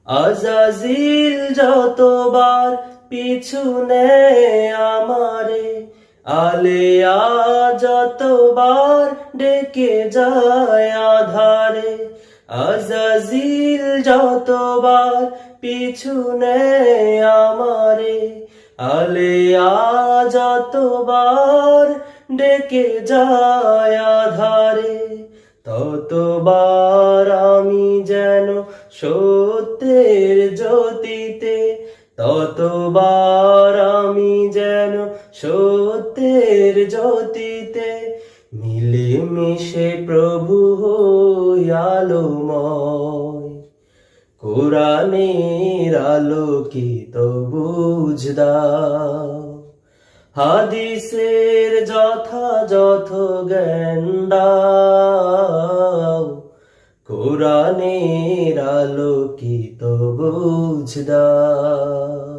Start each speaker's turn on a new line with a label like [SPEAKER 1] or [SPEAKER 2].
[SPEAKER 1] আজাজিল যতবার পিছু নেয় আমারে, আলেয়া যতবার ডেকে যায় আধারে। আজাজিল যতবার পিছু নেয় আমারে, আলেয়া যতবার ডেকে যায় আধারে। ততবার আমি যেন সত্যের জ্যোতিতে, ততবার আমি যেন সত্যের জ্যোতিতে মিলে মিশে প্রভু হই আলোময়। কোরআনের আলোকিত বুঝ দাও, হাদিসের যথাযথ জ্ঞান দাও, কোরআনের আলোকিত বুঝ দাও।